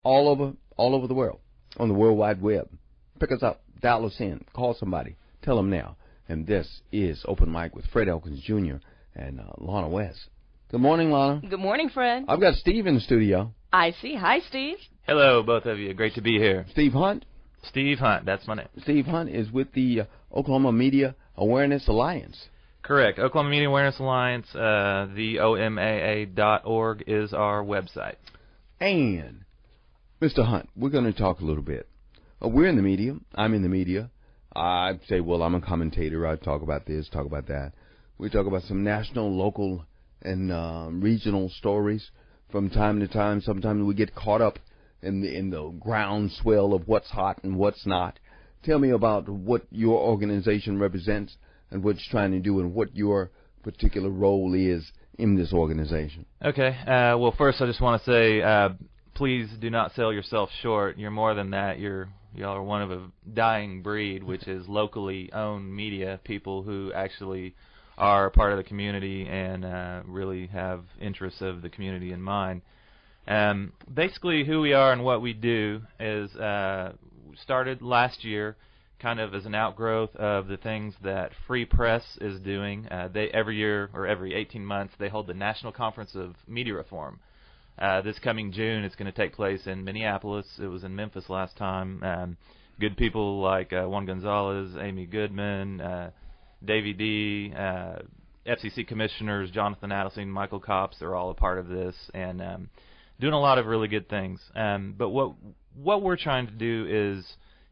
all over the world, on the World Wide Web. Pick us up, dial us in, call somebody, tell them now. And this is Open Mic with Fred Elkins Jr. and Launa West. Good morning, Launa. Good morning, Fred. I've got Steve in the studio. I see. Hi, Steve. Hello, both of you. Great to be here. Steve Hunt. Steve Hunt, that's my name. Steve Hunt is with the Oklahoma Media Awareness Alliance. Correct. Oklahoma Media Awareness Alliance, the OMAA.org is our website. And, Mr. Hunt, we're going to talk a little bit. We're in the media. I'm in the media. I say, well, I'm a commentator. I talk about this, talk about that. We talk about some national, local, and regional stories from time to time. Sometimes we get caught up in the groundswell of what's hot and what's not. Tell me about what your organization represents and what you're trying to do and what your particular role is in this organization. Okay. Well, first I just want to say, please do not sell yourself short. You're more than that. Y'all are one of a dying breed, which is locally owned media, people who actually are part of the community and really have interests of the community in mind. Basically, who we are and what we do is started last year kind of as an outgrowth of the things that Free Press is doing. Every year or every 18 months, they hold the National Conference of Media Reform. This coming June, it's going to take place in Minneapolis. It was in Memphis last time. Good people like Juan Gonzalez, Amy Goodman, Davey D, FCC commissioners, Jonathan Adelstein, Michael Copps, they're all a part of this and doing a lot of really good things. But what we're trying to do is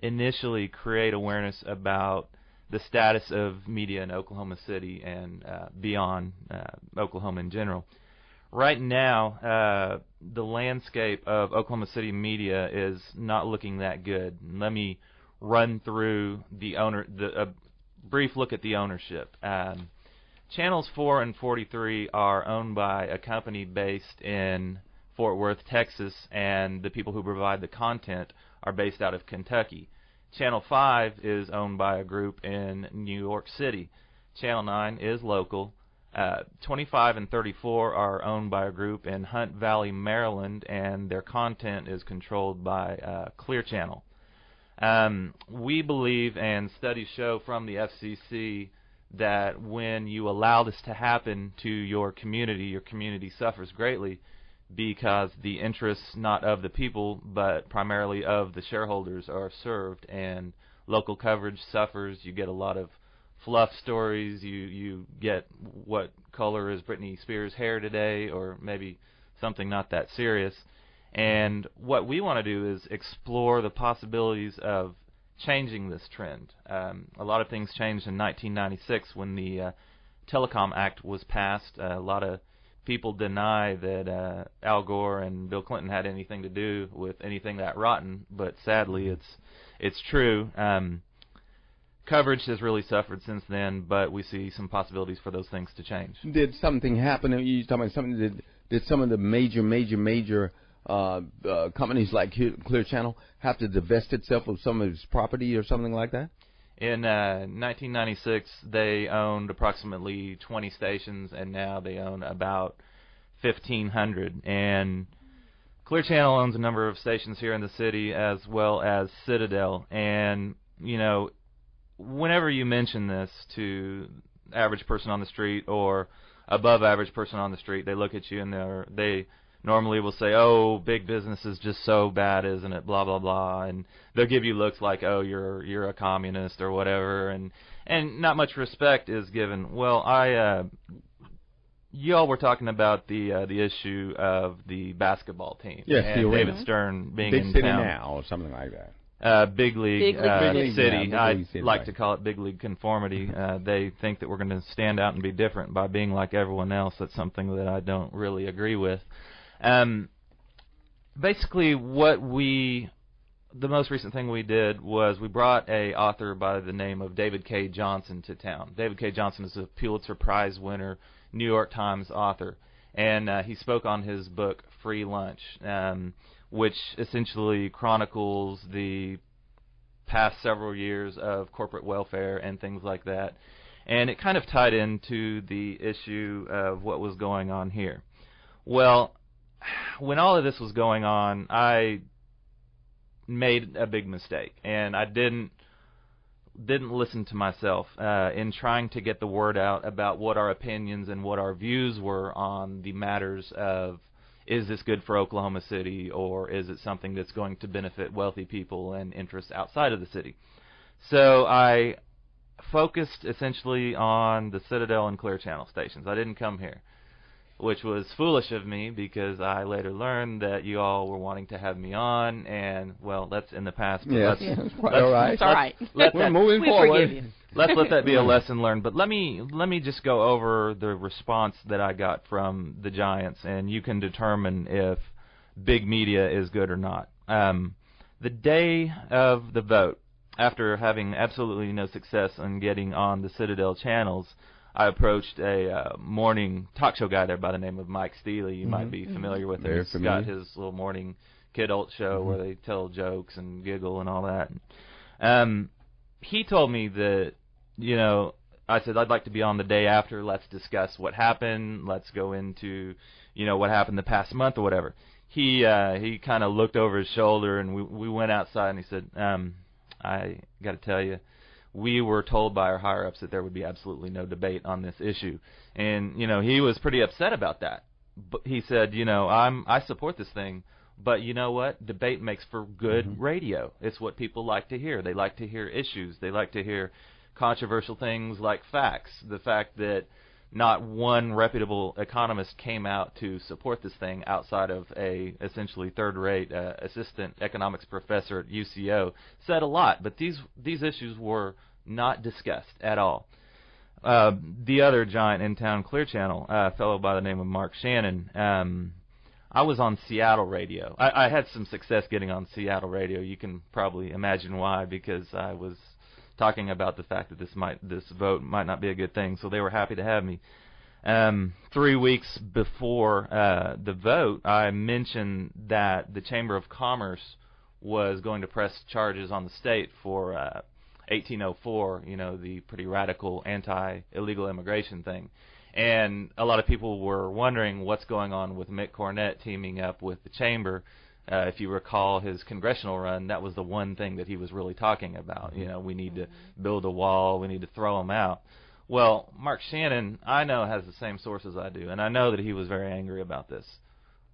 initially create awareness about the status of media in Oklahoma City and beyond Oklahoma in general. Right now, the landscape of Oklahoma City media is not looking that good. Let me run through a brief look at the ownership. Channels 4 and 43 are owned by a company based in Fort Worth, Texas, and the people who provide the content are based out of Kentucky. Channel 5 is owned by a group in New York City. Channel 9 is local. 25 and 34 are owned by a group in Hunt Valley, Maryland, and their content is controlled by Clear Channel. We believe, and studies show from the FCC, that when you allow this to happen to your community suffers greatly because the interests not of the people but primarily of the shareholders are served, and local coverage suffers. You get a lot of fluff stories. You get what color is Britney Spears' hair today, or maybe something not that serious. And what we want to do is explore the possibilities of changing this trend. A lot of things changed in 1996 when the Telecom Act was passed. A lot of people deny that Al Gore and Bill Clinton had anything to do with anything that rotten, but sadly it's true. Coverage has really suffered since then, but we see some possibilities for those things to change. Did something happen? You talking about something? Did some of the major companies like Clear Channel have to divest itself of some of its property or something like that? In 1996, they owned approximately 20 stations, and now they own about 1,500. And Clear Channel owns a number of stations here in the city as well as Citadel. And, you know, whenever you mention this to average person on the street or above average person on the street, they look at you and they normally will say, oh, big business is just so bad, isn't it, blah, blah, blah. And they'll give you looks like, oh, you're a communist or whatever. And not much respect is given. Well, y'all were talking about the issue of the basketball team. Yes, and David Stern being Big in City town. Now or something like that. Big League, City. Yeah, I City, like right. to call it Big League conformity. They think that we're going to stand out and be different by being like everyone else. That's something that I don't really agree with. Basically, the most recent thing we did was we brought a author by the name of David K. Johnson to town. David K. Johnson is a Pulitzer Prize winner, New York Times author, and he spoke on his book Free Lunch, which essentially chronicles the past several years of corporate welfare and things like that. And it kind of tied into the issue of what was going on here. Well, when all of this was going on, I made a big mistake, and I didn't listen to myself in trying to get the word out about what our opinions and what our views were on the matters of, is this good for Oklahoma City, or is it something that's going to benefit wealthy people and interests outside of the city? So I focused essentially on the Citadel and Clear Channel stations. I didn't come here, which was foolish of me because I later learned that you all were wanting to have me on, and, well, that's in the past. But Yes, let's, quite all right. It's all right. We're moving We forward. forgive you. Let's let that be a lesson learned. But let me just go over the response that I got from the Giants, and you can determine if big media is good or not. The day of the vote, after having absolutely no success in getting on the Citadel channels, I approached a morning talk show guy there by the name of Mike Steely. You might be familiar with him. Very He's familiar. got his little morning kidult show where they tell jokes and giggle and all that. He told me that, I said, I'd like to be on the day after. Let's discuss what happened. Let's go into, what happened the past month or whatever. He kind of looked over his shoulder, and we went outside, and he said, I got to tell you, we were told by our higher-ups that there would be absolutely no debate on this issue. And, he was pretty upset about that. But he said, I support this thing, but you know what? Debate makes for good radio. It's what people like to hear. They like to hear issues. They like to hear controversial things like facts. The fact that not one reputable economist came out to support this thing outside of a essentially third-rate assistant economics professor at UCO said a lot, but these issues were not discussed at all. The other giant in town, Clear Channel, a fellow by the name of Mark Shannon, I was on Seattle radio. I had some success getting on Seattle radio. You can probably imagine why, because I was talking about the fact that this vote might not be a good thing, so they were happy to have me. 3 weeks before the vote, I mentioned that the Chamber of Commerce was going to press charges on the state for 1804, the pretty radical anti-illegal immigration thing. And a lot of people were wondering what's going on with Mick Cornett teaming up with the Chamber. If you recall his congressional run, that was the one thing that he was really talking about. We need to build a wall, we need to throw them out. Well, Mark Shannon, I know, has the same sources I do, and I know that he was very angry about this.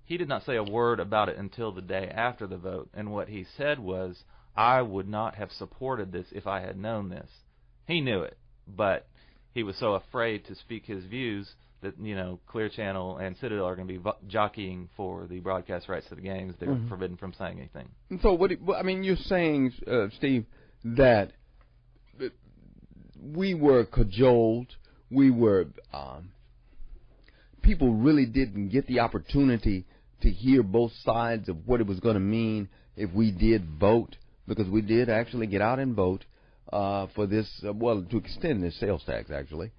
He did not say a word about it until the day after the vote, and what he said was, I would not have supported this if I had known this. He knew it, but he was so afraid to speak his views that, Clear Channel and Citadel are going to be jockeying for the broadcast rights to the games. They're forbidden from saying anything. And so, you're saying, Steve, that we were cajoled, people really didn't get the opportunity to hear both sides of what it was going to mean if we did vote, because we did actually get out and vote for this, to extend this sales tax, actually.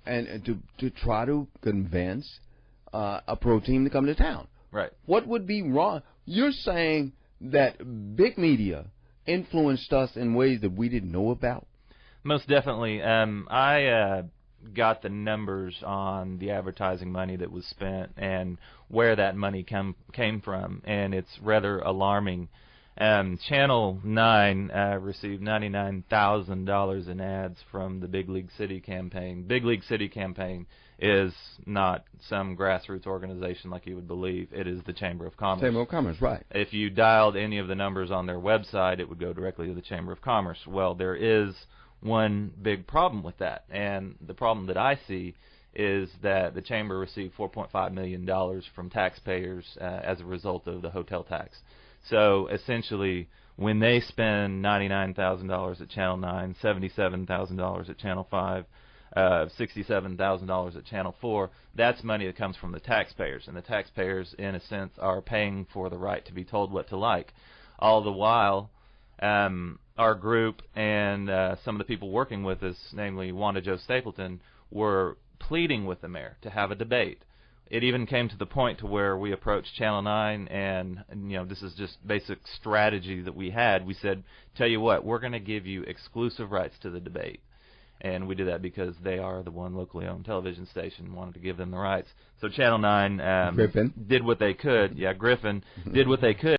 And to try to convince a pro team to come to town. Right. What would be wrong? You're saying that big media influenced us in ways that we didn't know about? Most definitely. I got the numbers on the advertising money that was spent and where that money came from, and it's rather alarming. Channel 9 received $99,000 in ads from the Big League City campaign. Big League City campaign is not some grassroots organization like you would believe. It is the Chamber of Commerce. Chamber of Commerce, right. If you dialed any of the numbers on their website, it would go directly to the Chamber of Commerce. Well, there is one big problem with that, and the problem that I see is that the Chamber received $4.5 million from taxpayers as a result of the hotel tax. So essentially, when they spend $99,000 at Channel 9, $77,000 at Channel 5, $67,000 at Channel 4, that's money that comes from the taxpayers, and the taxpayers, in a sense, are paying for the right to be told what to like. All the while, our group and some of the people working with us, namely Wanda Jo Stapleton, were pleading with the mayor to have a debate. It even came to the point to where we approached Channel 9, and this is just basic strategy that we had. We said, tell you what, we're going to give you exclusive rights to the debate. And we did that because they are the one locally owned television station, wanted to give them the rights. So Channel 9 Griffin did what they could. Yeah, Griffin did what they could.